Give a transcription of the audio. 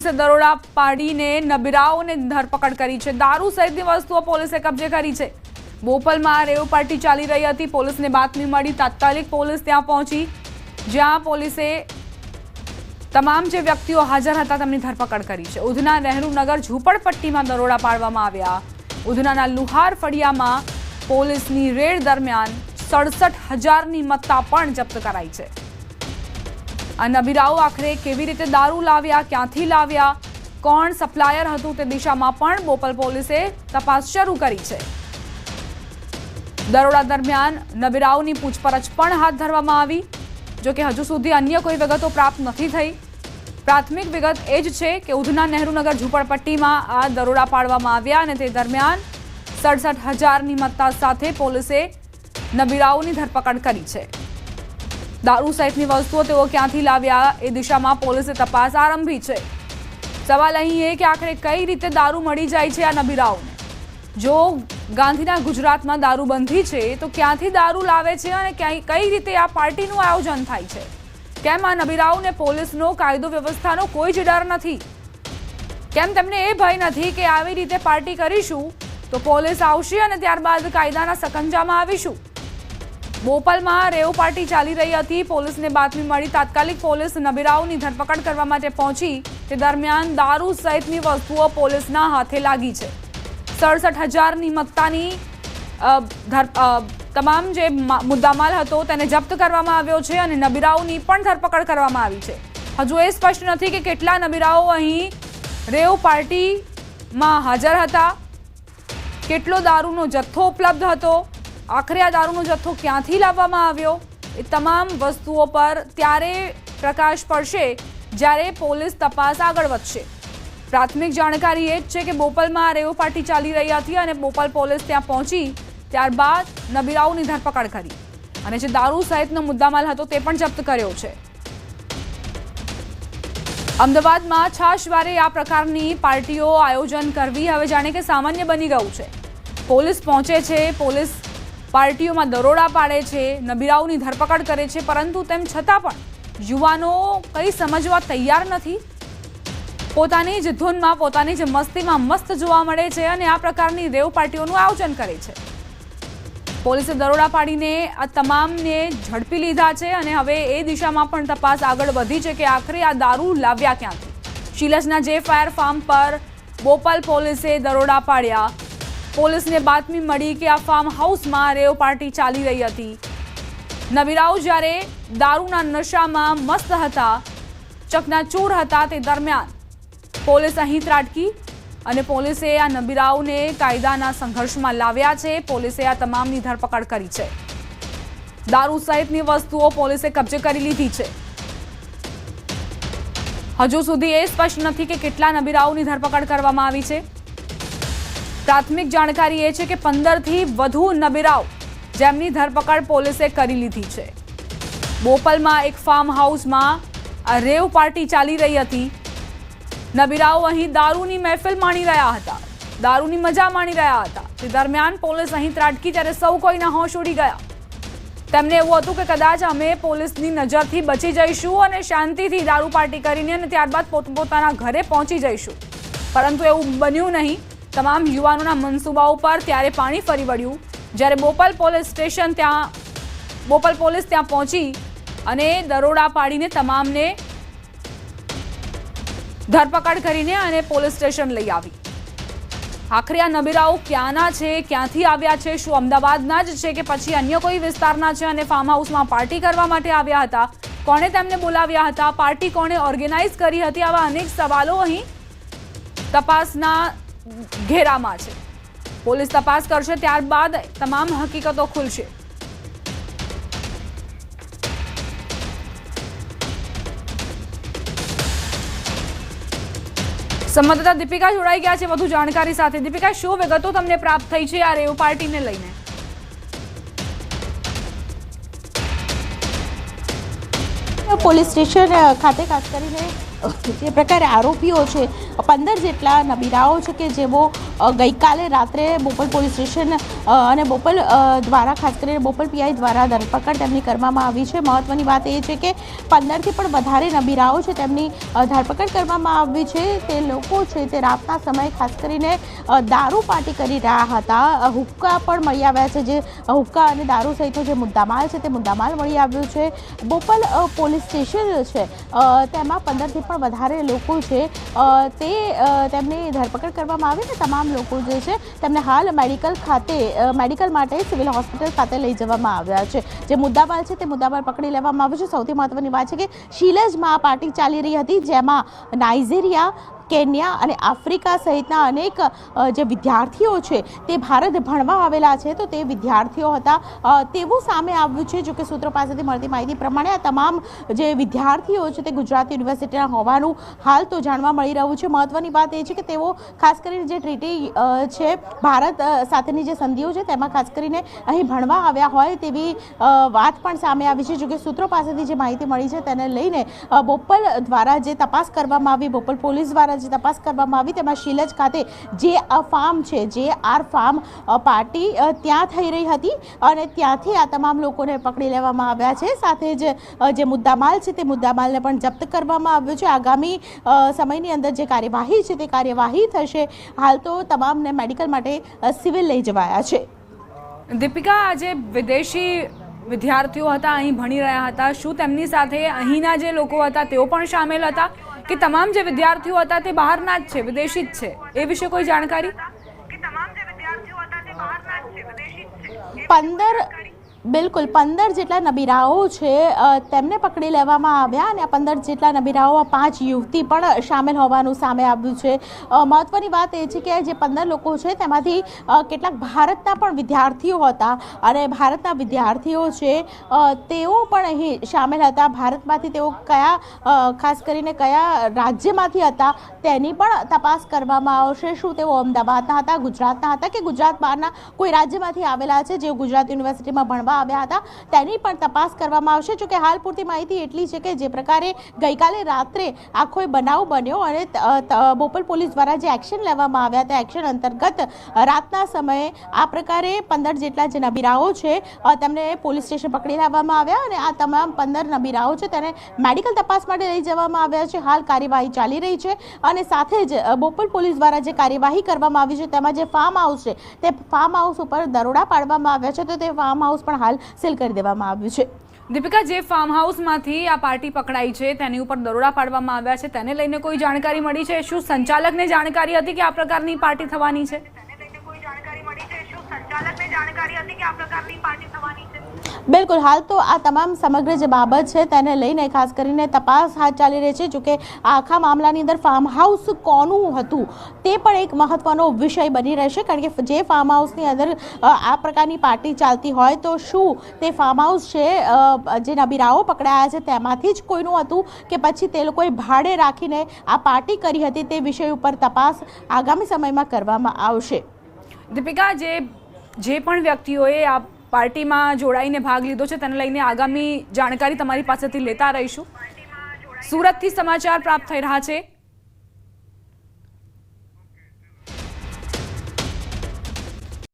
દરોડા પાડીને નબીરાઓને ધરપકડ કરી છે। દારૂ સહિતની વસ્તુઓ પોલીસે કબજે કરી છે। બોપલમાં રેવ પાર્ટી ચાલી રહી હતી। પોલીસને બાતમી મળી, તાત્કાલિક પોલીસ ત્યાં પહોંચી, જ્યાં પોલીસે તમામ જે વ્યક્તિઓ હાજર હતા તેમની ધરપકડ કરી છે। ઉધના નહેરુનગર ઝૂંપડપટ્ટીમાં દરોડા પાડવામાં આવ્યા। ઉધનાના લુહાર ફળિયામાં પોલીસની રેડ દરમિયાન 67,000ની મત્તા પણ જપ્ત કરાઈ છે। આ નબીરાઓ આખરે કેવી રીતે દારૂ લાવ્યા, ક્યાંથી લાવ્યા, કોણ સપ્લાયર હતું તે દિશામાં પણ બોપલ પોલીસે તપાસ શરૂ કરી છે। દરોડા દરમિયાન નબીરાઓની પૂછપરછ પણ હાથ ધરવામાં આવી, જો કે હજુ સુધી અન્ય કોઈ વિગતો પ્રાપ્ત નથી થઈ। પ્રાથમિક વિગત એ જ છે કે ઉધના નહેરુનગર ઝૂંપડપટ્ટીમાં આ દરોડા પાડવામાં આવ્યા અને તે દરમિયાન 67,000ની મત્તા સાથે પોલીસે નબીરાઓની ધરપકડ કરી છે। દારૂ સહિતની વસ્તુઓ તેઓ ક્યાંથી લાવ્યા એ દિશામાં પોલીસે તપાસ આરંભી છે। સવાલ અહીં એ કે આખરે કઈ રીતે દારૂ મળી જાય છે આ નબીરાઓને? જો ગાંધીના ગુજરાતમાં દારૂબંધી છે તો ક્યાંથી દારૂ લાવે છે અને કઈ રીતે આ પાર્ટીનું આયોજન થાય છે? કેમ આ નબીરાઓને પોલીસનો, કાયદો વ્યવસ્થાનો કોઈ જ ડર નથી? કેમ તેમને એ ભય નથી કે આવી રીતે પાર્ટી કરીશું તો પોલીસ આવશે અને ત્યારબાદ કાયદાના સકંજામાં આવીશું? બોપલમાં રેવ પાર્ટી ચાલી રહી હતી। પોલીસને બાતમી મળી, તાત્કાલિક પોલીસ નબીરાઓની ધરપકડ કરવા માટે પહોંચી। તે દરમિયાન દારૂ સહિતની વસ્તુઓ પોલીસના હાથે લાગી છે। 67,000ની મત્તાની તમામ જે મુદ્દામાલ હતો તેને જપ્ત કરવામાં આવ્યો છે અને નબીરાઓની પણ ધરપકડ કરવામાં આવી છે। હજુ એ સ્પષ્ટ નથી કે કેટલા નબીરાઓ અહીં રેવ પાર્ટીમાં હાજર હતા, કેટલો દારૂનો જથ્થો ઉપલબ્ધ હતો, આખરે આ દારૂનો જથ્થો ક્યાંથી લાવવામાં આવ્યો, એ તમામ વસ્તુઓ પર ત્યારે પ્રકાશ પડશે જ્યારે પોલીસ તપાસ આગળ વધશે। પ્રાથમિક જાણકારી એ જ છે કે બોપલમાં રેવ પાર્ટી ચાલી રહી હતી અને બોપલ પોલીસ ત્યાં પહોંચી, ત્યારબાદ નબીરાઓની ધરપકડ કરી અને જે દારૂ સહિતનો મુદ્દામાલ હતો તે પણ જપ્ત કર્યો છે। અમદાવાદમાં છાશવારે આ પ્રકારની પાર્ટીઓ આયોજન કરવી હવે જાણે કે સામાન્ય બની ગયું છે। પોલીસ પહોંચે છે, પોલીસ પાર્ટીઓમાં દરોડા પાડે છે, નબીરાઓની ધરપકડ કરે છે, પરંતુ તેમ છતાં પણ યુવાનો કંઈ સમજવા તૈયાર નથી। પોતાની જ ધૂનમાં, પોતાની જ મસ્તીમાં મસ્ત જોવા મળે છે અને આ પ્રકારની રેવ પાર્ટીઓનું આયોજન કરે છે। પોલીસે દરોડા પાડીને આ તમામને ઝડપી લીધા છે અને હવે એ દિશામાં પણ તપાસ આગળ વધી છે કે આખરે આ દારૂ લાવ્યા ક્યાંથી। શિલજના જે ફાયર ફાર્મ પર બોપલ પોલીસે દરોડા પાડ્યા। પોલીસને બાતમી મળી કે આ ફાર્મ હાઉસમાં રેવ પાર્ટી ચાલી રહી હતી। નબીરાઓ જ્યારે દારૂના નશામાં મસ્ત હતા, ચકનાચૂર હતા, તે દરમિયાન પોલીસ અહીં ત્રાટકી અને પોલીસે આ નબીરાઓને કાયદાના સંઘર્ષમાં લાવ્યા છે। પોલીસે આ તમામની ધરપકડ કરી છે। દારૂ સહિતની વસ્તુઓ પોલીસે કબજે કરી લીધી છે। હજુ સુધી એ સ્પષ્ટ નથી કે કેટલા નબીરાઓની ધરપકડ કરવામાં આવી છે। પ્રાથમિક જાણકારી એ છે કે 15થી વધુ નબીરાઓ જેમની ધરપકડ પોલીસે કરી લીધી છે। બોપલમાં એક ફાર્મ હાઉસમાં આ રેવ પાર્ટી ચાલી રહી હતી। નબીરાઓ અહીં દારૂની મહેફિલ માણી રહ્યા હતા, દારૂની મજા માણી રહ્યા હતા। તે દરમિયાન પોલીસ અહીં ત્રાટકી ત્યારે સૌ કોઈના હોશ ઉડી ગયા। તેમને એવું હતું કે કદાચ અમે પોલીસની નજરથી બચી જઈશું અને શાંતિથી દારૂ પાર્ટી કરીને અને ત્યારબાદ પોતપોતાના ઘરે પહોંચી જઈશું, પરંતુ એવું બન્યું નહીં। તમામ યુવાનોના મનસૂબાઓ પર ત્યારે પાણી ફરી વળ્યું જ્યારે બોપલ પોલીસ ત્યાં પહોંચી અને દરોડા પાડીને તમામને ધરપકડ કરીને અને પોલીસ સ્ટેશન લઈ આવી। આખરે આ નબીરાઓ ક્યાંના છે, ક્યાંથી આવ્યા છે, શું અમદાવાદના જ છે કે પછી અન્ય કોઈ વિસ્તારના છે અને ફાર્મ હાઉસમાં પાર્ટી કરવા માટે આવ્યા હતા? કોણે તેમને બોલાવ્યા હતા? પાર્ટી કોણે ઓર્ગેનાઇઝ કરી હતી? આવા અનેક સવાલો અહીં તપાસના ઘેરામાં છે। પોલીસ તપાસ કરશે, ત્યારબાદ તમામ હકીકતો ખુલશે। સંવાદદાતા દીપિકા જોડાઈ ગયા છે વધુ જાણકારી સાથે। દીપિકા, શું વિગતો તમને પ્રાપ્ત થઈ છે આ રેવ પાર્ટીને લઈને? પોલીસ સ્ટેશન ખાતે ખાસ કરીને જે પ્રકારે આરોપીઓ છે 15 જેટલા નબીરાઓ છે કે જેઓ ગઈકાલે રાત્રે બોપલ પોલીસ સ્ટેશન અને બોપલ દ્વારા ખાસ કરીને બોપલ પીઆઈ દ્વારા ધરપકડ તેમની કરવામાં આવી છે. મહત્વની વાત એ છે કે 15થી પણ વધારે નબીરાઓ છે તેમની ધરપકડ કરવામાં આવી છે. તે લોકો છે તે રાતના સમયે ખાસ કરીને દારૂ પાર્ટી કરી રહ્યા હતા. હુક્કા પણ મળી આવ્યા છે. જે હુક્કા અને દારૂ સહિતનો જે મુદ્દામાલ છે તે મુદ્દામાલ મળી આવ્યો છે. બોપલ પોલીસ સ્ટેશન છે તેમાં 15થી પણ વધારે લોકો છે તે તેમની ધરપકડ કરવામાં આવી ને તમામ લોકો જે છે તેમને હાલ મેડિકલ માટે સિવિલ હોસ્પિટલ ખાતે લઈ જવામાં આવ્યા છે. જે મુદ્દામાલ છે તે મુદ્દામાલ પકડી લેવામાં આવ્યો છે. સૌથી મહત્વની વાત છે કે શિલજમાં આ પાર્ટી ચાલી રહી હતી જેમાં નાઇજીરિયા, કેન્યા અને આફ્રિકા સહિતના અનેક જે વિદ્યાર્થીઓ છે તે ભારત ભણવા આવેલા છે તો તે વિદ્યાર્થીઓ હતા તેવું સામે આવ્યું છે. જોકે સૂત્રો પાસેથી મળતી માહિતી પ્રમાણે આ તમામ જે વિદ્યાર્થીઓ છે તે ગુજરાત યુનિવર્સિટીના હોવાનું હાલ તો જાણવા મળી રહ્યું છે. મહત્વની વાત એ છે કે તેઓ ખાસ કરીને જે ટ્રીટી છે ભારત સાથેની જે સંધિઓ છે તેમાં ખાસ કરીને અહીં ભણવા આવ્યા હોય તેવી વાત પણ સામે આવી છે. જોકે સૂત્રો પાસેથી જે માહિતી મળી છે તેને લઈને બોપલ દ્વારા જે તપાસ કરવામાં આવી, બોપલ પોલીસ દ્વારા જે તપાસ કરવામાં આવી તેમાં શિલજ ખાતે જે ફાર્મ છે, જે આર ફાર્મ પાર્ટી ત્યાં થઈ રહી હતી અને ત્યાંથી આ તમામ લોકોને પકડી લેવામાં આવ્યા છે. સાથે જ જે મુદ્દામાલ છે તે મુદ્દામાલને પણ જપ્ત કરવામાં આવ્યો છે. આગામી સમયની અંદર જે કાર્યવાહી છે તે કાર્યવાહી થશે. હાલ તો તમામને મેડિકલ માટે સિવિલ લઈ જવાયા છે. દીપિકા, આજે વિદેશી વિદ્યાર્થીઓ હતા, અહીં ભણી રહ્યા હતા, શું તેમની સાથે અહીંના જે લોકો હતા તેઓ પણ સામેલ હતા કે તમામ જે વિદ્યાર્થીઓ હતા તે બહારના જ છે, વિદેશી જ છે? એ વિશે કોઈ જાણકારી? 15 જેટલા નબીરાઓ છે તેમને પકડી લેવામાં આવ્યા અને આ 15 જેટલા નબીરાઓ 5 યુવતી પણ સામેલ હોવાનું સામે આવ્યું છે. મહત્વની વાત એ છે કે જે 15 લોકો છે તેમાંથી કેટલાક ભારતના પણ વિદ્યાર્થીઓ હતા અને ભારતના વિદ્યાર્થીઓ છે તેઓ પણ અહીં સામેલ હતા. ભારતમાંથી તેઓ ખાસ કરીને કયા રાજ્યમાંથી હતા તેની પણ તપાસ કરવામાં આવશે. શું તેઓ અમદાવાદના હતા, ગુજરાતના હતા કે ગુજરાત બહારના કોઈ રાજ્યમાંથી આવેલા છે જે ગુજરાત યુનિવર્સિટીમાં ભણવા આવ્યા હતા તેની પણ તપાસ કરવામાં આવશે. જોકે હાલ પૂરતી માહિતી એટલી છે કે જે પ્રકારે ગઈકાલે રાત્રે આખો બનાવ બન્યો અને બોપલ પોલીસ દ્વારા જે એક્શન લેવામાં આવ્યા તે એક્શન અંતર્ગત રાતના સમયે આ પ્રકારે 15 જેટલા જે નબીરાઓ છે તેમને પોલીસ સ્ટેશન પકડી લેવામાં આવ્યા અને આ તમામ 15 નબીરાઓ છે તેને મેડિકલ તપાસ માટે લઈ જવામાં આવ્યા છે. હાલ કાર્યવાહી ચાલી રહી છે અને સાથે જ બોપલ પોલીસ દ્વારા જે કાર્યવાહી કરવામાં આવી છે તેમાં જે ફાર્મ હાઉસ છે તે ફાર્મ હાઉસ ઉપર દરોડા પાડવામાં આવ્યા છે તો તે ફાર્મ હાઉસ પણ હાલ સીલ કરી દેવામાં આવ્યું છે. દીપિકા, જે ફાર્મ હાઉસમાંથી આ પાર્ટી પકડાઈ છે તેની ઉપર દરોડા પાડવામાં આવ્યા છે તેને લઈને કોઈ જાણકારી મળી છે? શું સંચાલકને જાણકારી હતી કે આ પ્રકારની પાર્ટી થવાની છે? બિલકુલ, હાલ તો આ તમામ સમગ્ર જે બાબત છે તેને લઈને ખાસ કરીને તપાસ હાથ ચાલી રહી છે. જોકે આખા મામલાની અંદર ફાર્મ હાઉસ કોનું હતું તે પણ એક મહત્વનો વિષય બની રહેશે. કારણ કે જે ફાર્મ હાઉસની અંદર આ પ્રકારની પાર્ટી ચાલતી હોય તો શું તે ફાર્મ હાઉસ છે જે નબીરાઓ પકડાયા છે તેમાંથી જ કોઈનું હતું કે પછી તે લોકોએ ભાડે રાખીને આ પાર્ટી કરી હતી તે વિષય ઉપર તપાસ આગામી સમયમાં કરવામાં આવશે. દીપિકા, જે પણ વ્યક્તિઓએ આ પાર્ટીમાં જોડાઈને ભાગ લીધો છે તેને લઈને આગામી જાણકારી તમારી પાસેથી લેતા રહીશું. સુરતથી સમાચાર પ્રાપ્ત થઈ રહ્યા છે